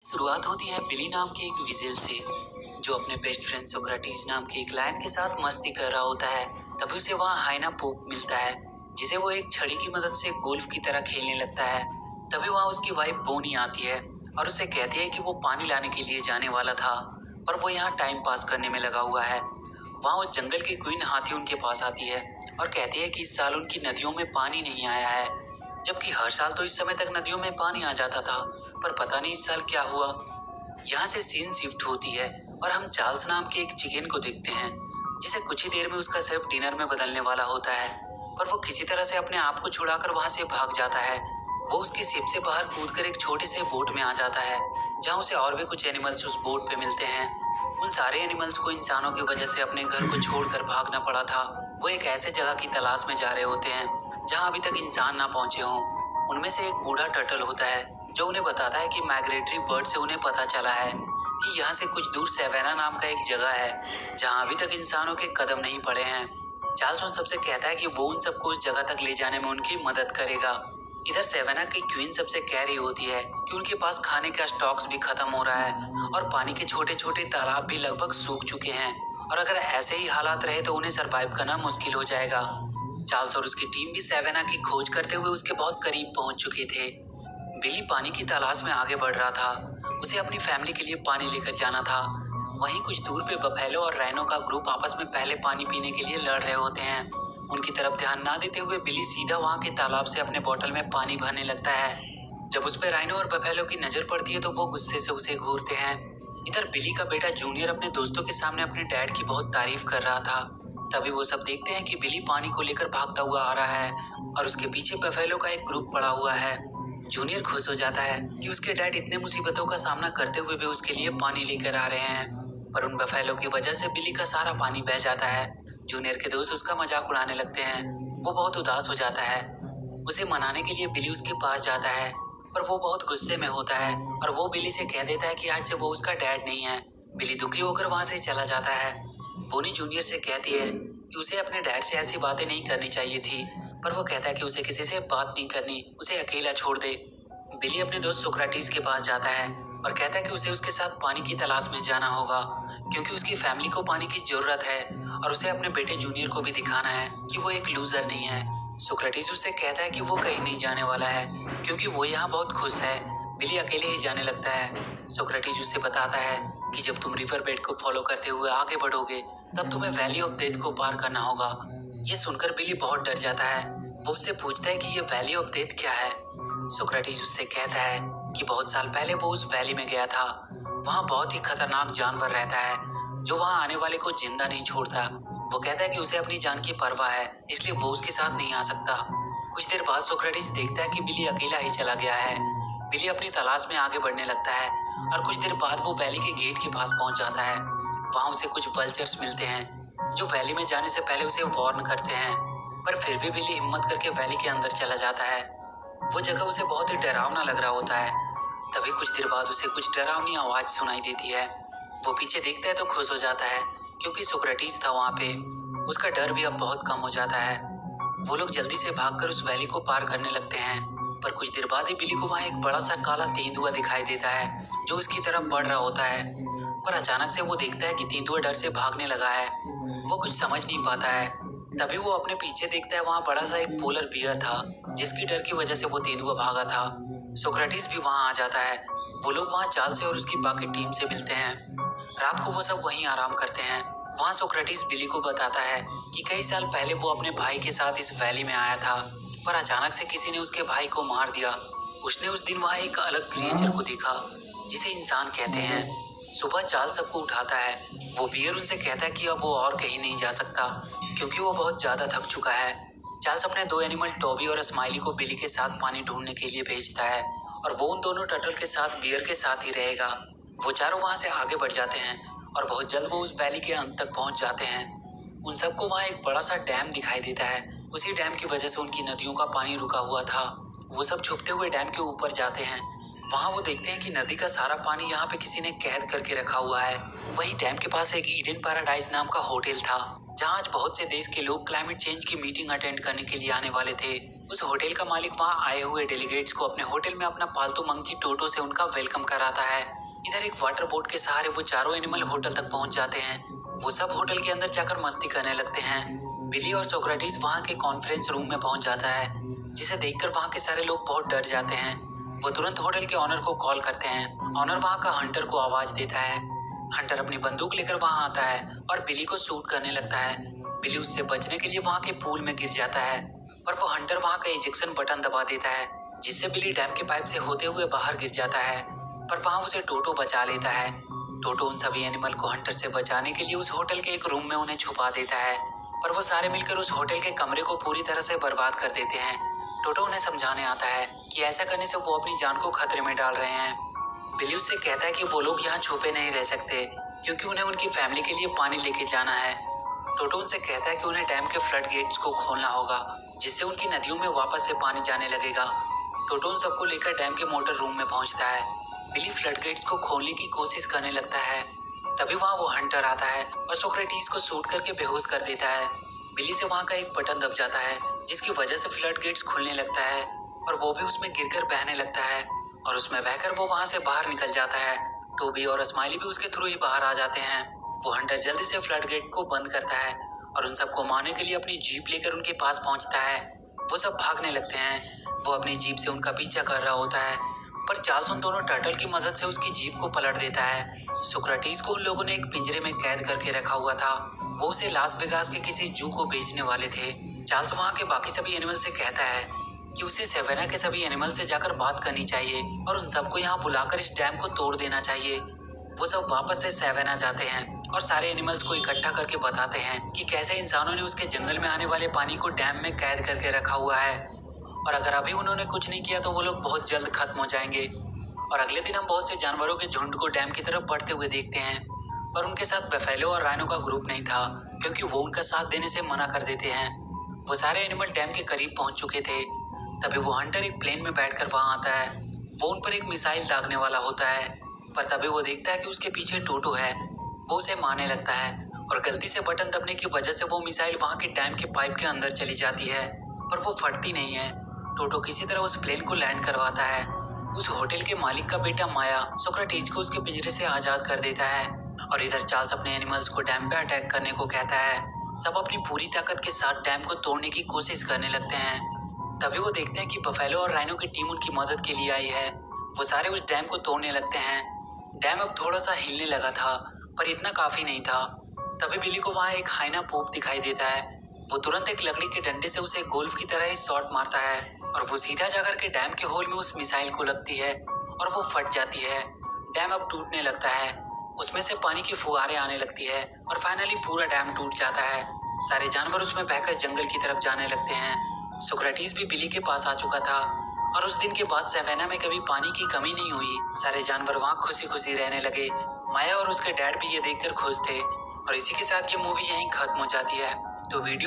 शुरुआत होती है बिली नाम के एक विजेल से, जो अपने बेस्ट फ्रेंड सोक्रेटिस नाम के एक लायन के साथ मस्ती कर रहा होता है। तभी उसे वहाँ हाइना पोप मिलता है, जिसे वो एक छड़ी की मदद से गोल्फ की तरह खेलने लगता है। तभी वहाँ उसकी वाइफ बोनी आती है और उसे कहती है कि वो पानी लाने के लिए जाने वाला था, पर वो यहाँ टाइम पास करने में लगा हुआ है। वहाँ उस जंगल की क्वीन हाथी उनके पास आती है और कहती है कि इस साल उनकी नदियों में पानी नहीं आया है, जबकि हर साल तो इस समय तक नदियों में पानी आ जाता था। पर पता नहीं इस साल क्या हुआ। यहाँ से सीन शिफ्ट होती है और हम चार्ल्स नाम के एक चिकन को देखते हैं, जिसे कुछ ही देर में उसका शेफ डिनर में बदलने वाला होता है। पर वो किसी तरह से अपने आप को छुड़ाकर वहाँ से भाग जाता है। वो उसके शिप से बाहर कूदकर एक छोटे से बोट में आ जाता है, जहाँ उसे और भी कुछ एनिमल्स उस बोट पे मिलते हैं। उन सारे एनिमल्स को इंसानों की वजह से अपने घर को छोड़कर भागना पड़ा था। वो एक ऐसे जगह की तलाश में जा रहे होते हैं जहाँ अभी तक इंसान ना पहुंचे हों। उनमें से एक बूढ़ा टर्टल होता है, जो उन्हें बताता है कि माइग्रेटरी बर्ड से उन्हें पता चला है कि यहाँ से कुछ दूर सेवेना नाम का एक जगह है, जहाँ अभी तक इंसानों के कदम नहीं पड़े हैं। चार्ल्स उन सबसे कहता है कि वो उन सबको उस जगह तक ले जाने में उनकी मदद करेगा। इधर सेवेना की क्वीन सबसे कह रही होती है कि उनके पास खाने का स्टॉक्स भी खत्म हो रहा है और पानी के छोटे छोटे तालाब भी लगभग सूख चुके हैं, और अगर ऐसे ही हालात रहे तो उन्हें सरवाइव करना मुश्किल हो जाएगा। चार्ल्स और उसकी टीम भी सेवेना की खोज करते हुए उसके बहुत करीब पहुंच चुके थे। बिली पानी की तलाश में आगे बढ़ रहा था। उसे अपनी फैमिली के लिए पानी लेकर जाना था। वहीं कुछ दूर पे बफेलो और राइनो का ग्रुप आपस में पहले पानी पीने के लिए लड़ रहे होते हैं। उनकी तरफ ध्यान ना देते हुए बिली सीधा वहां के तालाब से अपने बोतल में पानी भरने लगता है। जब उस पे राइनो और बफेलो की नजर पड़ती है तो वो गुस्से से उसे घूरते हैं। इधर बिली का बेटा जूनियर अपने दोस्तों के सामने अपने डैड की बहुत तारीफ कर रहा था। तभी वो सब देखते हैं कि बिली पानी को लेकर भागता हुआ आ रहा है और उसके पीछे बफेलो का एक ग्रुप पड़ा हुआ है। जूनियर खुश हो जाता है कि उसके डैड इतने मुसीबतों का सामना करते हुए भी उसके लिए पानी लेकर आ रहे हैं, पर उन बफेलो की वजह से बिली का सारा पानी बह जाता है। जूनियर के दोस्त उसका मजाक उड़ाने लगते हैं। वो बहुत उदास हो जाता है। उसे मनाने के लिए बिली उसके पास जाता है, पर वो बहुत गुस्से में होता है और वो बिली से कह देता है कि आज से वो उसका डैड नहीं है। बिली दुखी होकर वहां से चला जाता है। बोनी जूनियर से कहती है कि उसे अपने डैड से ऐसी बातें नहीं करनी चाहिए थी, पर वो कहता है कि उसे किसी से बात नहीं करनी, उसे अकेला छोड़ दे। बिली अपने दोस्त सोक्रेटिस के पास जाता है और कहता है कि उसे उसके साथ पानी की तलाश में जाना होगा, क्योंकि उसकी फैमिली को पानी की जरूरत है और उसे अपने बेटे जूनियर को भी दिखाना है कि वो एक लूजर नहीं है। सोक्रेटिस उससे कहता है कि वो कहीं नहीं जाने वाला है, क्योंकि वो यहाँ बहुत खुश है। बिली अकेले ही जाने लगता है। सोक्रेटिस उससे बताता है कि जब तुम रिवर बेड को फॉलो करते हुए आगे बढ़ोगे, तब तुम्हें वैली ऑफ डेथ को पार करना होगा। ये सुनकर बिली बहुत डर जाता है। वो उससे पूछता है कि ये वैली ऑफ डेथ क्या है। सोक्रेटिस उससे कहता है कि बहुत साल पहले वो उस वैली में गया था। वहाँ बहुत ही खतरनाक जानवर रहता है, जो वहाँ आने वाले को जिंदा नहीं छोड़ता। वो कहता है कि उसे अपनी जान की परवाह है, इसलिए वो उसके साथ नहीं आ सकता। कुछ देर बाद सोक्रेटिस देखता है कि बिली अकेला ही चला गया है। बिली अपनी तलाश में आगे बढ़ने लगता है और कुछ देर बाद वो वैली के गेट के पास पहुंच जाता है। वहाँ उसे कुछ वल्चर्स मिलते हैं, जो वैली में जाने से पहले उसे वार्न करते हैं, पर फिर भी बिली हिम्मत करके वैली के अंदर चला जाता है। वो जगह उसे बहुत ही डरावना लग रहा होता है। तभी कुछ देर बाद उसे कुछ डरावनी आवाज सुनाई देती है। वो पीछे देखता है तो खुश हो जाता है, क्योंकि सोक्रेटिस था वहाँ पे। उसका डर भी अब बहुत कम हो जाता है। वो लोग जल्दी से भागकर उस वैली को पार करने लगते हैं, पर कुछ देर बाद ही बिली को वहाँ एक बड़ा सा काला तेंदुआ दिखाई देता है, जो उसकी तरफ बढ़ रहा होता है। पर अचानक से वो देखता है कि तेंदुआ डर से भागने लगा है। वो कुछ समझ नहीं पाता है। तभी वो अपने पीछे देखता है, वहाँ बड़ा सा एक पोलर बियर था, जिसकी डर की वजह से वो तेंदुआ भागा था। सोक्रेटिस भी वहाँ आ जाता है। वो लोग वहाँ चार्ल्स से और उसकी बाकी टीम से मिलते हैं। रात को वो सब वहीं आराम करते हैं। वहाँ सोक्रेटिस बिली को बताता है कि कई साल पहले वो अपने भाई के साथ इस वैली में आया था, पर अचानक से किसी ने उसके भाई को मार दिया। उसने उस दिन वहाँ एक अलग क्रिएचर को देखा, जिसे इंसान कहते हैं। सुबह चार्ल्स सबको उठाता है। वो बियर उनसे कहता है कि अब वो और कहीं नहीं जा सकता, क्योंकि वो बहुत ज्यादा थक चुका है। चार्ल्स अपने दो एनिमल टॉबी और स्माइली को बिली के साथ पानी ढूंढने के लिए भेजता है, और वो उन दोनों टर्टल के साथ बियर के साथ ही रहेगा। वो चारों वहां से आगे बढ़ जाते हैं और बहुत जल्द वो उस वैली के अंत तक पहुंच जाते हैं। उन सबको वहाँ एक बड़ा सा डैम दिखाई देता है। उसी डैम की वजह से उनकी नदियों का पानी रुका हुआ था। वो सब छुपते हुए डैम के ऊपर जाते हैं। वहाँ वो देखते हैं कि नदी का सारा पानी यहाँ पे किसी ने कैद करके रखा हुआ है। वहीं डैम के पास एक ईडन पैराडाइज नाम का होटल था, जहाँ आज बहुत से देश के लोग क्लाइमेट चेंज की मीटिंग अटेंड करने के लिए आने वाले थे। उस होटल का मालिक वहाँ आए हुए डेलीगेट्स को अपने होटल में अपना पालतू मंकी टोटो से उनका वेलकम कराता है। इधर एक वाटर बोट के सहारे वो चारों एनिमल होटल तक पहुंच जाते हैं। वो सब होटल के अंदर जाकर मस्ती करने लगते हैं। बिली और सोक्रेटिस वहाँ के कॉन्फ्रेंस रूम में पहुंच जाता है, जिसे देखकर वहाँ के सारे लोग बहुत डर जाते हैं। वो तुरंत होटल के ऑनर को कॉल करते हैं। ऑनर वहाँ का हंटर को आवाज देता है। हंटर अपनी बंदूक लेकर वहाँ आता है और बिली को शूट करने लगता है। बिली उससे बचने के लिए वहाँ के पूल में गिर जाता है, पर वो हंटर वहाँ का इजेक्शन बटन दबा देता है, जिससे बिली डैम के पाइप से होते हुए बाहर गिर जाता है। पर वहाँ उसे टोटो बचा लेता है। टोटो उन सभी एनिमल को हंटर से बचाने के लिए उस होटल के एक रूम में उन्हें छुपा देता है, पर वो सारे मिलकर उस होटल के कमरे को पूरी तरह से बर्बाद कर देते हैं। टोटो उन्हें समझाने आता है कि ऐसा करने से वो अपनी जान को खतरे में डाल रहे हैं। बिली उससे कहता है कि वो लोग यहाँ छुपे नहीं रह सकते, क्योंकि उन्हें उनकी फैमिली के लिए पानी लेके जाना है। टोटो उनसे कहता है कि उन्हें डैम के फ्लड गेट्स को खोलना होगा, जिससे उनकी नदियों में वापस से पानी जाने लगेगा। टोटो उन सबको लेकर डैम के मोटर रूम में पहुंचता है। बिली फ्लड गेट्स को खोलने की कोशिश करने लगता है। तभी वहाँ वो हंटर आता है और सोक्रेटिस को शूट करके बेहोश कर देता है। बिली से वहाँ का एक बटन दब जाता है, जिसकी वजह से फ्लड गेट्स खुलने लगता है और वो भी उसमें गिरकर बहने लगता है और उसमें बहकर वो वहाँ से बाहर निकल जाता है। टोबी और स्माइली भी उसके थ्रू ही बाहर आ जाते हैं। वो हंटर जल्दी से फ्लड गेट को बंद करता है और उन सबको मारने के लिए अपनी जीप लेकर उनके पास पहुंचता है। वो सब भागने लगते हैं। वो अपनी जीप से उनका पीछा कर रहा होता है, पर चार्ल्स उन दोनों टर्टल की मदद से उसकी जीप को पलट देता है। सोक्रेटिस को उन लोगों ने एक पिंजरे में कैद करके रखा हुआ था। वो उसे लास वेगास के किसी जू को बेचने वाले थे। चार्ल्स वहाँ के बाकी सभी एनिमल से कहता है कि उसे सेवेना के सभी एनिमल से जाकर बात करनी चाहिए और उन सबको यहाँ बुलाकर इस डैम को तोड़ देना चाहिए। वो सब वापस से सेवेना जाते हैं और सारे एनिमल्स को इकट्ठा करके बताते हैं कि कैसे इंसानों ने उसके जंगल में आने वाले पानी को डैम में कैद करके रखा हुआ है और अगर अभी उन्होंने कुछ नहीं किया तो वो लोग बहुत जल्द खत्म हो जाएंगे। और अगले दिन हम बहुत से जानवरों के झुंड को डैम की तरफ बढ़ते हुए देखते हैं, पर उनके साथ बफेलो और राइनो का ग्रुप नहीं था, क्योंकि वो उनका साथ देने से मना कर देते हैं। वो सारे एनिमल डैम के करीब पहुंच चुके थे। तभी वो हंटर एक प्लेन में बैठकर वहां आता है। वो उन पर एक मिसाइल दागने वाला होता है, पर तभी वो देखता है कि उसके पीछे टोटो है। वो उसे मारने लगता है और गलती से बटन दबने की वजह से वो मिसाइल वहां के डैम के पाइप के अंदर चली जाती है, पर वो फटती नहीं है। टोटो किसी तरह उस प्लेन को लैंड करवाता है। उस होटल के मालिक का बेटा माया सोक्रेटिस को उसके पिंजरे से आजाद कर देता है और इधर चार्ल्स अपने एनिमल्स को डैम पे अटैक करने को कहता है। सब अपनी पूरी ताकत के साथ डैम को तोड़ने की कोशिश करने लगते हैं। तभी वो देखते हैं कि बफेलो और राइनो की टीम उनकी मदद के लिए आई है। वो सारे उस डैम को तोड़ने लगते हैं। डैम अब थोड़ा सा हिलने लगा था, पर इतना काफी नहीं था। तभी बिली को वहाँ एक हाइना पोप दिखाई देता है। वो तुरंत एक लकड़ी के डंडे से उसे गोल्फ की तरह ही शॉट मारता है और वो सीधा जाकर के डैम के होल में उस मिसाइल को लगती है और वो फट जाती है। डैम अब टूटने लगता है। उसमें से पानी की फुहारें आने लगती है और फाइनली पूरा डैम टूट जाता है। सारे जानवर उसमें बहकर जंगल की तरफ जाने लगते हैं। सोक्रेटिस भी बिली के पास आ चुका था और उस दिन के बाद सेवेना में कभी पानी की कमी नहीं हुई। सारे जानवर वहाँ खुशी खुशी रहने लगे। माया और उसके डैड भी ये देखकर खुश थे। और इसी के साथ ये मूवी यहीं खत्म हो जाती है। तो वीडियो